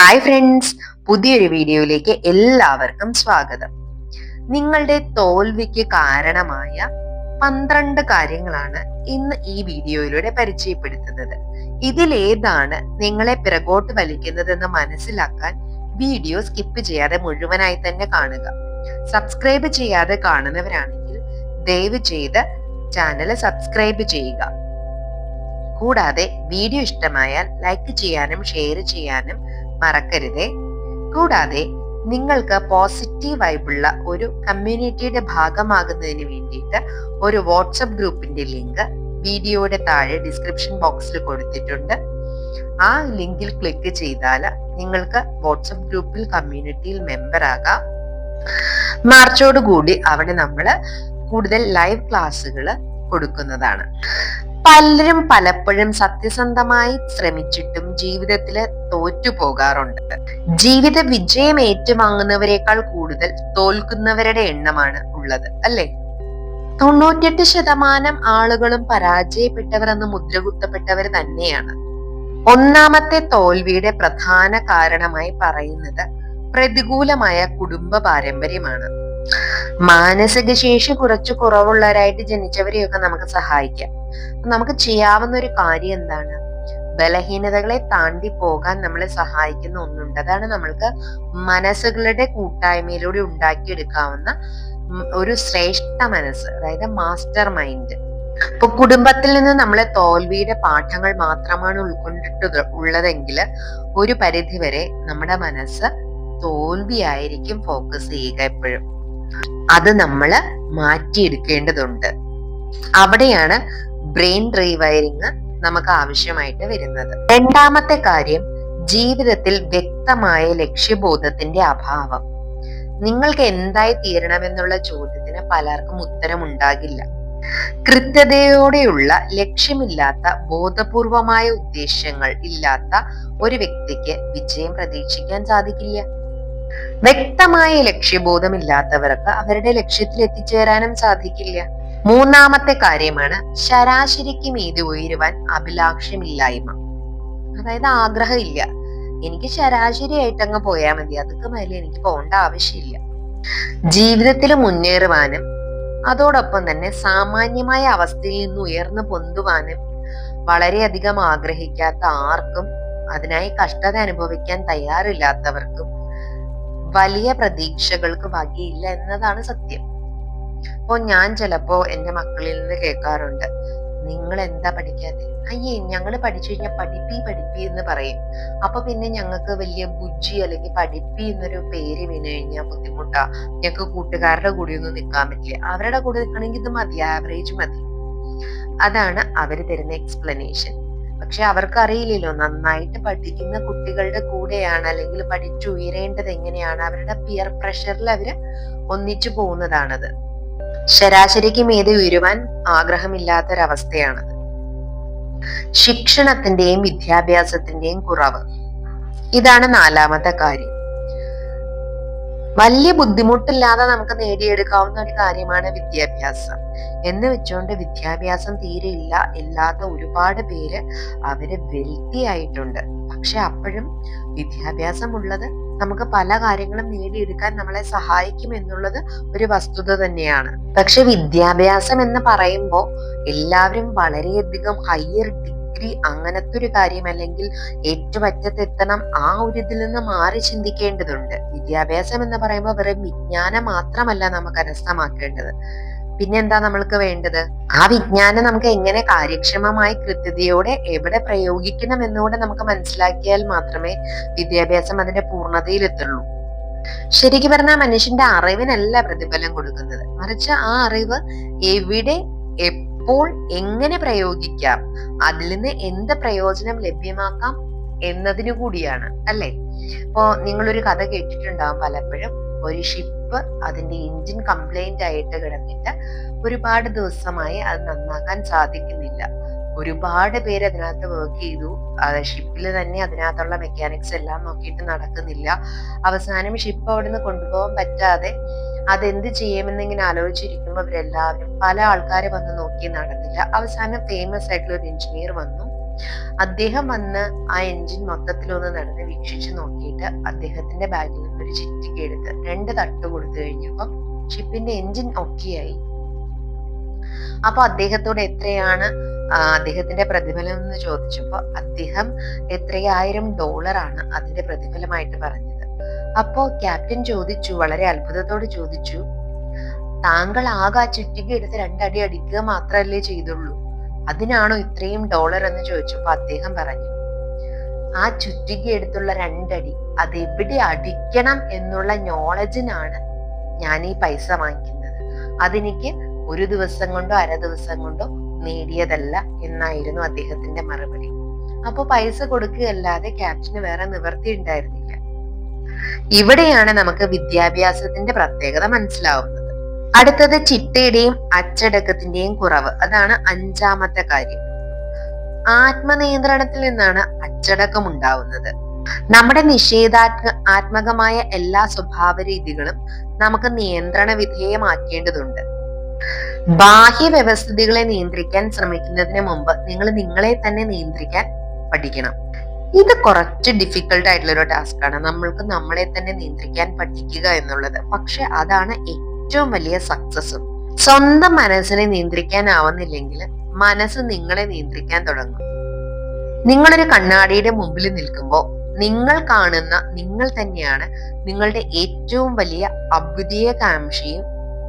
Hi friends, പുതിയൊരു വീഡിയോയിലേക്ക് എല്ലാവർക്കും സ്വാഗതം. നിങ്ങളുടെ തോൽവിക്ക് കാരണമായ 12 കാര്യങ്ങളാണ് ഇന്ന് ഈ വീഡിയോയിലൂടെ പരിചയപ്പെടുത്തുന്നത്. ഇതിലേതാണ് നിങ്ങളെ പിറകോട്ട് വലിക്കുന്നതെന്ന് മനസ്സിലാക്കാൻ വീഡിയോ സ്കിപ്പ് ചെയ്യാതെ മുഴുവനായി തന്നെ കാണുക. സബ്സ്ക്രൈബ് ചെയ്യാതെ കാണുന്നവരാണെങ്കിൽ ദയവ് ചെയ്ത് ചാനൽ സബ്സ്ക്രൈബ് ചെയ്യുക. കൂടാതെ വീഡിയോ ഇഷ്ടമായാൽ ലൈക്ക് ചെയ്യാനും ഷെയർ ചെയ്യാനും മറക്കരുതേ. കൂടാതെ നിങ്ങൾക്ക് പോസിറ്റീവ് വൈബുള്ള ഒരു കമ്മ്യൂണിറ്റിയുടെ ഭാഗമാകുന്നതിന് വേണ്ടിയിട്ട് ഒരു വാട്സപ്പ് ഗ്രൂപ്പിന്റെ ലിങ്ക് വീഡിയോയുടെ താഴെ ഡിസ്ക്രിപ്ഷൻ ബോക്സിൽ കൊടുത്തിട്ടുണ്ട്. ആ ലിങ്കിൽ ക്ലിക്ക് ചെയ്താൽ നിങ്ങൾക്ക് വാട്സപ്പ് ഗ്രൂപ്പിൽ കമ്മ്യൂണിറ്റിയിൽ മെമ്പർ ആകാം. മാർച്ചോട് കൂടി അവിടെ നമ്മൾ കൂടുതൽ ലൈവ് ക്ലാസ്സുകൾ കൊടുക്കുന്നതാണ്. പലരും പലപ്പോഴും സത്യസന്ധമായി ശ്രമിച്ചിട്ടും ജീവിതത്തിൽ തോറ്റു പോകാറുണ്ട്. ജീവിത വിജയം ഏറ്റുവാങ്ങുന്നവരെക്കാൾ കൂടുതൽ തോൽക്കുന്നവരുടെ എണ്ണമാണ് ഉള്ളത്, അല്ലെ? 98% ആളുകളും പരാജയപ്പെട്ടവർ എന്ന് മുദ്രകുത്തപ്പെട്ടവർ തന്നെയാണ്. ഒന്നാമത്തെ തോൽവിയുടെ പ്രധാന കാരണമായി പറയുന്നത് പ്രതികൂലമായ കുടുംബ പാരമ്പര്യമാണ്. മാനസിക ശേഷി കുറച്ച് കുറവുള്ളവരായിട്ട് ജനിച്ചവരെയൊക്കെ നമുക്ക് സഹായിക്കാം. നമുക്ക് ചെയ്യാവുന്ന ഒരു കാര്യം എന്താണ്? ബലഹീനതകളെ താണ്ടി പോകാൻ നമ്മളെ സഹായിക്കുന്ന ഒന്നുണ്ട്. അതാണ് നമ്മൾക്ക് മനസ്സുകളുടെ കൂട്ടായ്മയിലൂടെ ഉണ്ടാക്കിയെടുക്കാവുന്ന ഒരു ശ്രേഷ്ഠ മനസ്സ്, അതായത് മാസ്റ്റർ മൈൻഡ്. ഇപ്പൊ കുടുംബത്തിൽ നിന്ന് നമ്മളെ തോൽവിയുടെ പാഠങ്ങൾ മാത്രമാണ് ഉള്ളതെങ്കിൽ ഒരു പരിധിവരെ നമ്മുടെ മനസ്സ് തോൽവിയായിരിക്കും ഫോക്കസ് ചെയ്യുക എപ്പോഴും. അത് നമ്മൾ മാറ്റിയെടുക്കേണ്ടതുണ്ട്. അവിടെയാണ് ബ്രെയിൻ റീവയറിങ് നമുക്ക് ആവശ്യമായിട്ട് വരുന്നത്. രണ്ടാമത്തെ കാര്യം, ജീവിതത്തിൽ വ്യക്തമായ ലക്ഷ്യബോധത്തിന്റെ അഭാവം. നിങ്ങൾക്ക് എന്തായി തീരണമെന്നുള്ള ചോദ്യത്തിന് പലർക്കും ഉത്തരമുണ്ടാകില്ല. കൃത്യതയോടെയുള്ള ലക്ഷ്യമില്ലാത്ത ബോധപൂർവമായ ഉദ്ദേശ്യങ്ങൾ ഇല്ലാത്ത ഒരു വ്യക്തിക്ക് വിജയം പ്രതീക്ഷിക്കാൻ സാധിക്കില്ല. വ്യക്തമായ ലക്ഷ്യബോധമില്ലാത്തവർക്ക് അവരുടെ ലക്ഷ്യത്തിൽ എത്തിച്ചേരാനും സാധിക്കില്ല. മൂന്നാമത്തെ കാര്യമാണ് ശരാശരിക്ക് മീതെ ഉയരുവാൻ അഭിലാഷമില്ലായ്മ. അതായത് ആഗ്രഹമില്ല, എനിക്ക് ശരാശരിയായിട്ട് അങ്ങ് പോയാൽ മതി, അതൊക്കെ മേലെ എനിക്ക് പോകേണ്ട ആവശ്യമില്ല. ജീവിതത്തിൽ മുന്നേറുവാനും അതോടൊപ്പം തന്നെ സാമാന്യമായ അവസ്ഥയിൽ നിന്ന് ഉയർന്നു പൊന്തുവാനും വളരെയധികം ആഗ്രഹിക്കാത്ത ആർക്കും, അതിനായി കഷ്ടത അനുഭവിക്കാൻ തയ്യാറില്ലാത്തവർക്കും വലിയ പ്രതീക്ഷകൾക്ക് വകയില്ല എന്നതാണ് സത്യം. അപ്പോ ഞാൻ ചിലപ്പോ എന്റെ മക്കളിൽ നിന്ന് കേൾക്കാറുണ്ട്, നിങ്ങൾ എന്താ പഠിക്കാതെ? അയ്യേ, ഞങ്ങള് പഠിച്ചു കഴിഞ്ഞാൽ പഠിപ്പി എന്ന് പറയും. അപ്പൊ പിന്നെ ഞങ്ങൾക്ക് വലിയ ബുജ്ജി അല്ലെങ്കിൽ പഠിപ്പി എന്നൊരു പേര് വീണ് കഴിഞ്ഞാൽ ബുദ്ധിമുട്ടാ, ഞങ്ങൾക്ക് കൂട്ടുകാരുടെ കൂടെ ഒന്നും നിൽക്കാൻ പറ്റില്ല, അവരുടെ കൂടെ നിൽക്കണമെങ്കിൽ ഇത് മതി, ആവറേജ് മതി. അതാണ് അവര് തരുന്ന എക്സ്പ്ലനേഷൻ. പക്ഷെ അവർക്ക് അറിയില്ലല്ലോ, നന്നായിട്ട് പഠിക്കുന്ന കുട്ടികളുടെ കൂടെയാണ് അല്ലെങ്കിൽ പഠിച്ചുയരേണ്ടത് എങ്ങനെയാണ്, അവരുടെ പിയർ പ്രഷറിൽ അവര് ഒന്നിച്ചു പോകുന്നതാണത്. ശരാശരിക്ക് മീതെ ഉയരുവാൻ ആഗ്രഹമില്ലാത്തൊരവസ്ഥയാണത്. ശിക്ഷണത്തിന്റെയും വിദ്യാഭ്യാസത്തിന്റെയും കുറവ്, ഇതാണ് നാലാമത്തെ കാര്യം. വലിയ ബുദ്ധിമുട്ടില്ലാതെ നമുക്ക് നേടിയെടുക്കാവുന്ന ഒരു കാര്യമാണ് വിദ്യാഭ്യാസം. എന്ന് വെച്ചുകൊണ്ട് വിദ്യാഭ്യാസം തീരെ ഇല്ലാത്ത ഒരുപാട് പേര് അവര് വെൽത്തി ആയിട്ടുണ്ട്. പക്ഷെ അപ്പോഴും വിദ്യാഭ്യാസം ഉള്ളത് നമുക്ക് പല കാര്യങ്ങളും നേടിയെടുക്കാൻ നമ്മളെ സഹായിക്കും എന്നുള്ളത് ഒരു വസ്തുത തന്നെയാണ്. പക്ഷെ വിദ്യാഭ്യാസം എന്ന് പറയുമ്പോൾ എല്ലാവരും വളരെയധികം ഹയർ ഡിഗ്രി അങ്ങനത്തെ ഒരു കാര്യം അല്ലെങ്കിൽ ഏറ്റവും അറ്റത്തെത്തണം ആ ഒരു ഇതിൽ നിന്ന് മാറി ചിന്തിക്കേണ്ടതുണ്ട്. വിദ്യാഭ്യാസം എന്ന് പറയുമ്പോൾ വെറും വിജ്ഞാനം മാത്രമല്ല നമുക്ക് കരസ്ഥമാക്കേണ്ടത്. പിന്നെന്താ നമ്മൾക്ക് വേണ്ടത്? ആ വിജ്ഞാനം നമുക്ക് എങ്ങനെ കാര്യക്ഷമമായി കൃത്യതയോടെ എവിടെ പ്രയോഗിക്കണം എന്നുകൂടെ നമുക്ക് മനസ്സിലാക്കിയാൽ മാത്രമേ വിദ്യാഭ്യാസം അതിന്റെ പൂർണ്ണതയിലെത്തുള്ളൂ. ശരിക്കും പറഞ്ഞാൽ മനുഷ്യന്റെ അറിവിനല്ല പ്രതിഫലം കൊടുക്കുന്നത്, മറിച്ച് ആ അറിവ് എവിടെ, എപ്പോൾ, എങ്ങനെ പ്രയോഗിക്കാം, അതിൽ നിന്ന് എന്ത് പ്രയോജനം ലഭ്യമാക്കാം എന്നതിനു കൂടിയാണ്, അല്ലെ? ഇപ്പോ നിങ്ങളൊരു കഥ കേട്ടിട്ടുണ്ടാവും പലപ്പോഴും. ഒരു ഷിപ്പ് അതിന്റെ എഞ്ചിൻ കംപ്ലൈന്റ് ആയിട്ട് കിടന്നിട്ട് ഒരുപാട് ദിവസമായി അത് നന്നാക്കാൻ സാധിക്കുന്നില്ല. ഒരുപാട് പേര് അതിനകത്ത് വർക്ക് ചെയ്തു. ഷിപ്പിൽ തന്നെ അതിനകത്തുള്ള മെക്കാനിക്സ് എല്ലാം നോക്കിയിട്ട് നടക്കുന്നില്ല. അവസാനം ഷിപ്പ് അവിടുന്ന് കൊണ്ടുപോകാൻ പറ്റാതെ അതെന്ത് ചെയ്യുമെന്ന് ഇങ്ങനെ ആലോചിച്ചിരിക്കുമ്പോൾ ഇവരെല്ലാവരും പല ആൾക്കാരെ വന്ന് നോക്കി നടന്നില്ല. അവസാനം ഫേമസ് ആയിട്ടുള്ള ഒരു എഞ്ചിനീയർ വന്നു. അദ്ദേഹം വന്ന് ആ എഞ്ചിൻ മൊത്തത്തിലൊന്ന് നടന്ന് വീക്ഷിച്ചു നോക്കിയിട്ട് അദ്ദേഹത്തിന്റെ ബാഗിൽ നിന്നൊരു ചിറ്റിക എടുത്ത് 2 തട്ട് കൊടുത്തു കഴിഞ്ഞപ്പം ഷിപ്പിന്റെ എഞ്ചിൻ ഒക്കെയായി. അപ്പൊ അദ്ദേഹത്തോട് എത്രയാണ് അദ്ദേഹത്തിന്റെ പ്രതിഫലം എന്ന് ചോദിച്ചപ്പോ അദ്ദേഹം എത്രയായിരം ഡോളറാണ് അതിന്റെ പ്രതിഫലമായിട്ട് പറഞ്ഞത്. അപ്പോ ക്യാപ്റ്റൻ ചോദിച്ചു, വളരെ അത്ഭുതത്തോട് ചോദിച്ചു, താങ്കൾ ആകെ ആ ചുറ്റിക എടുത്ത് 2 അടി അടിക്കുക മാത്രമല്ലേ ചെയ്തുള്ളൂ, അതിനാണോ ഇത്രയും ഡോളർ എന്ന് ചോദിച്ചപ്പോ അദ്ദേഹം പറഞ്ഞു, ആ ചുറ്റിക എടുത്തുള്ള 2 അടി അതെവിടെ അടിക്കണം എന്നുള്ള നോളജിനാണ് ഞാൻ ഈ പൈസ വാങ്ങിക്കുന്നത്. അതെനിക്ക് ഒരു ദിവസം കൊണ്ടോ അര ദിവസം കൊണ്ടോ നേടിയതല്ല എന്നായിരുന്നു അദ്ദേഹത്തിന്റെ മറുപടി. അപ്പൊ പൈസ കൊടുക്കുകയല്ലാതെ ക്യാപ്റ്റന് വേറെ നിവൃത്തി ഉണ്ടായിരുന്നില്ല. ഇവിടെയാണ് നമുക്ക് വിദ്യാഭ്യാസത്തിന്റെ പ്രത്യേകത മനസ്സിലാവുന്നത്. അടുത്തത് ചിട്ടയുടെയും അച്ചടക്കത്തിന്റെയും കുറവ്. അതാണ് 5ാമത്തെ കാര്യം. ആത്മനിയന്ത്രണത്തിൽ നിന്നാണ് അച്ചടക്കം ഉണ്ടാവുന്നത്. നമ്മുടെ നിഷേധാത്മകമായ എല്ലാ സ്വഭാവ രീതികളും നമുക്ക് നിയന്ത്രണ വിധേയമാക്കേണ്ടതുണ്ട്. ബാഹ്യ വ്യവസ്ഥിതികളെ നിയന്ത്രിക്കാൻ ശ്രമിക്കുന്നതിന് മുമ്പ് നിങ്ങൾ നിങ്ങളെ തന്നെ നിയന്ത്രിക്കാൻ പഠിക്കണം. ഇത് കുറച്ച് ഡിഫിക്കൽട്ട് ആയിട്ടുള്ള ഒരു ടാസ്ക് ആണ്, നമ്മൾക്ക് നമ്മളെ തന്നെ നിയന്ത്രിക്കാൻ പഠിക്കുക എന്നുള്ളത്. പക്ഷെ അതാണ് ഏറ്റവും വലിയ സക്സസും. സ്വന്തം മനസ്സിനെ നിയന്ത്രിക്കാനാവുന്നില്ലെങ്കിൽ മനസ്സ് നിങ്ങളെ നിയന്ത്രിക്കാൻ തുടങ്ങും. നിങ്ങളൊരു കണ്ണാടിയുടെ മുമ്പിൽ നിൽക്കുമ്പോൾ നിങ്ങൾ കാണുന്ന നിങ്ങൾ തന്നെയാണ് നിങ്ങളുടെ ഏറ്റവും വലിയ അഭ്യുദയകാംക്ഷയും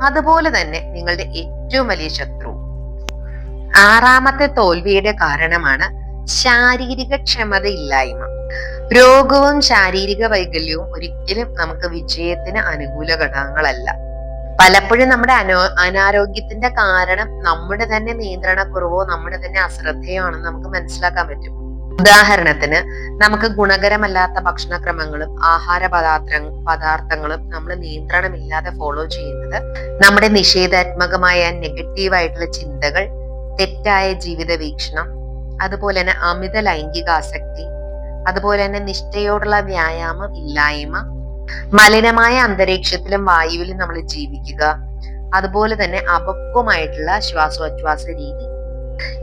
അതുപോലെ തന്നെ നിങ്ങളുടെ ഏറ്റവും വലിയ ശത്രു. 6ാമത്തെ തോൽവിയുടെ കാരണമാണ് ശാരീരിക ക്ഷമതയില്ലായ്മ. രോഗവും ശാരീരിക വൈകല്യവും ഒരിക്കലും നമുക്ക് വിജയത്തിന് അനുകൂല ഘടകങ്ങളല്ല. പലപ്പോഴും നമ്മുടെ അനാരോഗ്യത്തിന്റെ കാരണം നമ്മുടെ തന്നെ നിയന്ത്രണക്കുറവോ നമ്മുടെ തന്നെ അശ്രദ്ധയോ ആണെന്ന് നമുക്ക് മനസ്സിലാക്കാൻ പറ്റും. ഉദാഹരണത്തിന്, നമുക്ക് ഗുണകരമല്ലാത്ത ഭക്ഷണക്രമങ്ങളും ആഹാര പദാർത്ഥങ്ങളും നമ്മൾ നിയന്ത്രണമില്ലാതെ ഫോളോ ചെയ്യുന്നത് നമ്മുടെ നിഷേധാത്മകമായ നെഗറ്റീവായിട്ടുള്ള ചിന്തകൾ, തെറ്റായ ജീവിത വീക്ഷണം, അതുപോലെ തന്നെ അമിത ലൈംഗികാസക്തി, അതുപോലെ തന്നെ നിഷ്ഠയോടുള്ള വ്യായാമം ഇല്ലായ്മ, മലിനമായ അന്തരീക്ഷത്തിലും വായുവിലും നമ്മൾ ജീവിക്കുക, അതുപോലെ തന്നെ അപക്വമായിട്ടുള്ള ശ്വാസോച്ഛ്വാസ രീതി,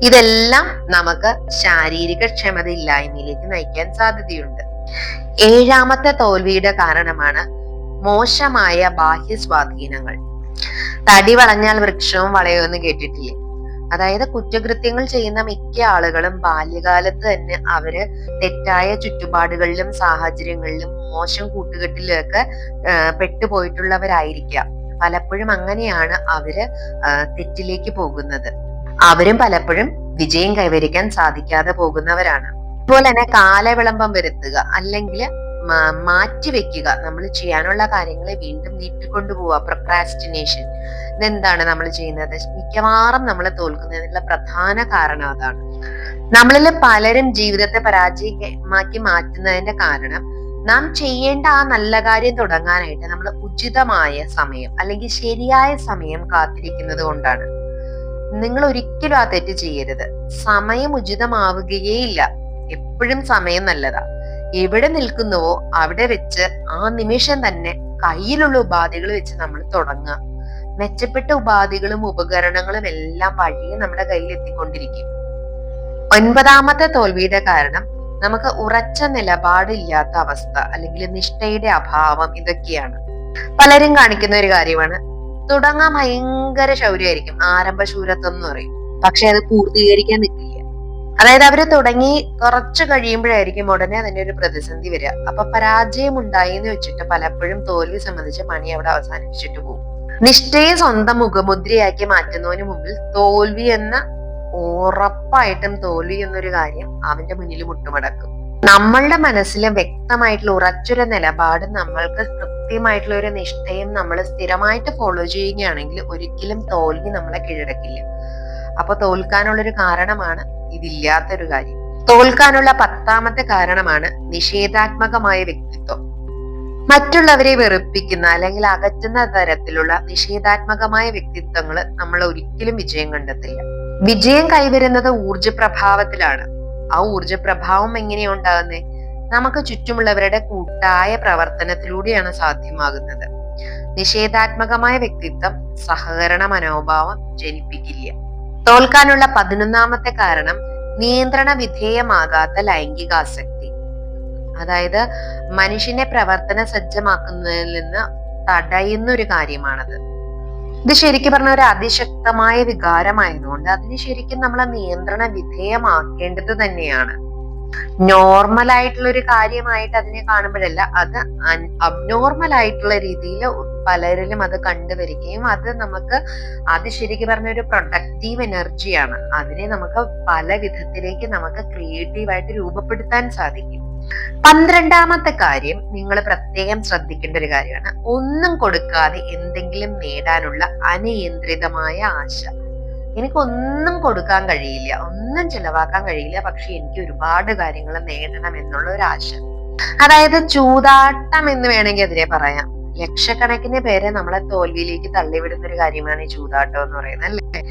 ഇതെല്ലാം നമുക്ക് ശാരീരിക ക്ഷമതയില്ലായ്മയിലേക്ക് നയിക്കാൻ സാധ്യതയുണ്ട്. 7ാമത്തെ തോൽവിയുടെ കാരണമാണ് മോശമായ ബാഹ്യ സ്വാധീനങ്ങൾ. തടി വളഞ്ഞാൽ വൃക്ഷവും വളയുമെന്ന് കേട്ടിട്ടില്ലേ? അതായത് കുറ്റകൃത്യങ്ങൾ ചെയ്യുന്ന മിക്ക ആളുകളും ബാല്യകാലത്ത് തന്നെ അവര് തെറ്റായ ചുറ്റുപാടുകളിലും സാഹചര്യങ്ങളിലും മോശം കൂട്ടുകെട്ടിലൊക്കെ പെട്ടുപോയിട്ടുള്ളവരായിരിക്കാം. പലപ്പോഴും അങ്ങനെയാണ് അവര് തെറ്റിലേക്ക് പോകുന്നത്. അവരും പലപ്പോഴും വിജയം കൈവരിക്കാൻ സാധിക്കാതെ പോകുന്നവരാണ്. അതുപോലെ തന്നെ കാലവിളംബം വരുത്തുക അല്ലെങ്കിൽ മാറ്റിവെക്കുക, നമ്മൾ ചെയ്യാനുള്ള കാര്യങ്ങളെ വീണ്ടും നീട്ടിക്കൊണ്ടുപോവുക, പ്രൊക്രാസ്റ്റിനേഷൻ. ഇതെന്താണ് നമ്മൾ ചെയ്യുന്നത്? മിക്കവാറും നമ്മളെ തോൽക്കുന്നതിനുള്ള പ്രധാന കാരണം അതാണ്. നമ്മളിൽ പലരും ജീവിതത്തെ പരാജയമാക്കി മാറ്റുന്നതിന്റെ കാരണം നാം ചെയ്യേണ്ട ആ നല്ല കാര്യം തുടങ്ങാനായിട്ട് നമ്മൾ ഉചിതമായ സമയം അല്ലെങ്കിൽ ശരിയായ സമയം കാത്തിരിക്കുന്നത് കൊണ്ടാണ്. നിങ്ങൾ ഒരിക്കലും ആ തെറ്റ് ചെയ്യരുത്. സമയം ഉചിതമാവുകയേയില്ല. എപ്പോഴും സമയം നല്ലതാ. എവിടെ നിൽക്കുന്നുവോ അവിടെ വെച്ച് ആ നിമിഷം തന്നെ കയ്യിലുള്ള ഉപാധികൾ വെച്ച് നമ്മൾ തുടങ്ങുക. മെച്ചപ്പെട്ട ഉപാധികളും ഉപകരണങ്ങളും എല്ലാം വഴിയെ നമ്മുടെ കയ്യിൽ എത്തിക്കൊണ്ടിരിക്കും. 9ാമത്തെ തോൽവിയുടെ കാരണം നമുക്ക് ഉറച്ച നിലപാടില്ലാത്ത അവസ്ഥ അല്ലെങ്കിൽ നിഷ്ഠയുടെ അഭാവം. ഇതൊക്കെയാണ് പലരും കാണിക്കുന്ന ഒരു കാര്യമാണ്. തുടങ്ങാൻ ഭയങ്കര ശൗര്യമായിരിക്കും, ആരംഭശൂരത്വം എന്ന് പറയും. പക്ഷെ അത് പൂർത്തീകരിക്കാൻ നിൽക്കില്ല. അതായത് അവര് തുടങ്ങി കുറച്ച് കഴിയുമ്പോഴായിരിക്കും ഉടനെ അതിന്റെ ഒരു പ്രതിസന്ധി വരിക. അപ്പൊ പരാജയം ഉണ്ടായി എന്ന് വെച്ചിട്ട് പലപ്പോഴും തോൽവി സംബന്ധിച്ച പണി അവിടെ അവസാനിപ്പിച്ചിട്ട് പോകും. നിഷ്ഠയെ സ്വന്തം മുഖമുദ്രയാക്കി മാറ്റുന്നതിന് മുമ്പിൽ തോൽവി എന്ന ഉറപ്പായിട്ടും തോൽവി എന്നൊരു കാര്യം അവന്റെ മുന്നിൽ മുട്ടുമടക്കും. നമ്മളുടെ മനസ്സിലെ വ്യക്തമായിട്ടുള്ള ഉറച്ചൊരു നിലപാട്, നമ്മൾക്ക് കൃത്യമായിട്ടുള്ള ഒരു നിഷ്ഠയും നമ്മൾ സ്ഥിരമായിട്ട് ഫോളോ ചെയ്യുകയാണെങ്കിൽ ഒരിക്കലും തോൽവി നമ്മളെ കീഴടക്കില്ല. അപ്പൊ തോൽക്കാനുള്ളൊരു കാരണമാണ് ഇതില്ലാത്തൊരു കാര്യം. തോൽക്കാനുള്ള 10ാമത്തെ കാരണമാണ് നിഷേധാത്മകമായ വ്യക്തിത്വം. മറ്റുള്ളവരെ വെറുപ്പിക്കുന്ന അല്ലെങ്കിൽ അകറ്റുന്ന തരത്തിലുള്ള നിഷേധാത്മകമായ വ്യക്തിത്വങ്ങൾ നമ്മൾ ഒരിക്കലും വിജയം കണ്ടെത്തില്ല. വിജയം കൈവരുന്നത് ഊർജപ്രഭാവത്തിലാണ്. ആ ഊർജപ്രഭാവം എങ്ങനെയാ ഉണ്ടാകുന്നത്? നമുക്ക് ചുറ്റുമുള്ളവരുടെ കൂട്ടായ പ്രവർത്തനത്തിലൂടെയാണ് സാധ്യമാകുന്നത്. നിഷേധാത്മകമായ വ്യക്തിത്വം സഹകരണ മനോഭാവം ജനിപ്പിക്കില്ല. തോൽക്കാനുള്ള 11ാമത്തെ കാരണം നിയന്ത്രണ വിധേയമാകാത്ത ലൈംഗികാസക്തി, അതായത് മനുഷ്യനെ പ്രവർത്തന സജ്ജമാക്കുന്നതിൽ നിന്ന് തടയുന്ന ഒരു കാര്യമാണത്. ഇത് ശരിക്കും പറഞ്ഞ ഒരു അതിശക്തമായ വികാരമായതുകൊണ്ട് അതിന് ശരിക്കും നമ്മളെ നിയന്ത്രണ വിധേയമാക്കേണ്ടത് തന്നെയാണ്. നോർമൽ ആയിട്ടുള്ള ഒരു കാര്യമായിട്ട് അതിനെ കാണുമ്പോഴല്ല, അത് അബ്നോർമൽ ആയിട്ടുള്ള രീതിയിൽ പലരിലും അത് കണ്ടുവരികയും അത് ശരിക്കും പറഞ്ഞ ഒരു പ്രൊഡക്റ്റീവ് എനർജിയാണ്. അതിനെ നമുക്ക് പല വിധത്തിലേക്ക് നമുക്ക് ക്രിയേറ്റീവായിട്ട് രൂപപ്പെടുത്താൻ സാധിക്കും. 12ാമത്തെ കാര്യം നിങ്ങൾ പ്രത്യേകം ശ്രദ്ധിക്കേണ്ട ഒരു കാര്യമാണ്. ഒന്നും കൊടുക്കാതെ എന്തെങ്കിലും നേടാനുള്ള അനിയന്ത്രിതമായ ആശ. എനിക്കൊന്നും കൊടുക്കാൻ കഴിയില്ല, ഒന്നും ചെലവാക്കാൻ കഴിയില്ല, പക്ഷെ എനിക്ക് ഒരുപാട് കാര്യങ്ങൾ നേടണം എന്നുള്ള ഒരു ആശ. അതായത് ചൂതാട്ടം എന്ന് വേണമെങ്കിൽ അതിനെ പറയാം. ലക്ഷക്കണക്കിന് പേരെ നമ്മളെ തോൽവിയിലേക്ക് തള്ളിവിടുന്ന ഒരു കാര്യമാണ് ഈ ചൂതാട്ടം എന്ന് പറയുന്നത്, അല്ലേ?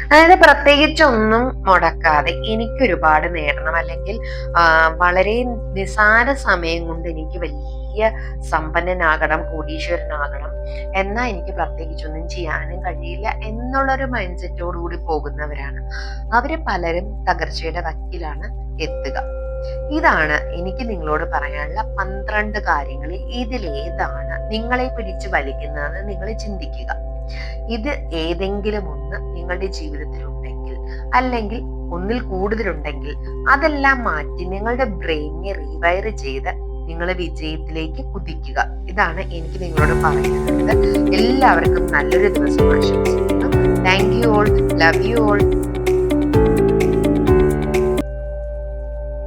അതായത് പ്രത്യേകിച്ചൊന്നും മുടക്കാതെ എനിക്ക് ഒരുപാട് നേടണം, അല്ലെങ്കിൽ വളരെ നിസാര സമയം കൊണ്ട് എനിക്ക് വലിയ സമ്പന്നനാകണം, കോടീശ്വരനാകണം, എന്നാ എനിക്ക് പ്രത്യേകിച്ചൊന്നും ചെയ്യാനും കഴിയില്ല എന്നുള്ളൊരു മൈൻഡ് സെറ്റോടു കൂടി പോകുന്നവരാണ്. അവര് പലരും തകർച്ചയുടെ വക്കിലാണ് എത്തുക. ഇതാണ് എനിക്ക് നിങ്ങളോട് പറയാനുള്ള 12 കാര്യങ്ങളിൽ ഇതിലേതാണ് നിങ്ങളെ പിടിച്ചു വലിക്കുന്നതെന്ന് നിങ്ങൾ ചിന്തിക്കുക. ഇത് ഏതെങ്കിലും ഒന്ന് നിങ്ങളുടെ ജീവിതത്തിൽ ഉണ്ടെങ്കിൽ, അല്ലെങ്കിൽ ഒന്നിൽ കൂടുതലുണ്ടെങ്കിൽ, അതെല്ലാം മാറ്റി നിങ്ങളുടെ ബ്രെയിനെ റീവയർ ചെയ്ത് നിങ്ങൾ വിജയത്തിലേക്ക് കുതിക്കുക. ഇതാണ് എനിക്ക് നിങ്ങളോട് പറയുന്നത്. എല്ലാവർക്കും നല്ലൊരു ദിവസം ആശംസിക്കുന്നു. Thank you all, love you all.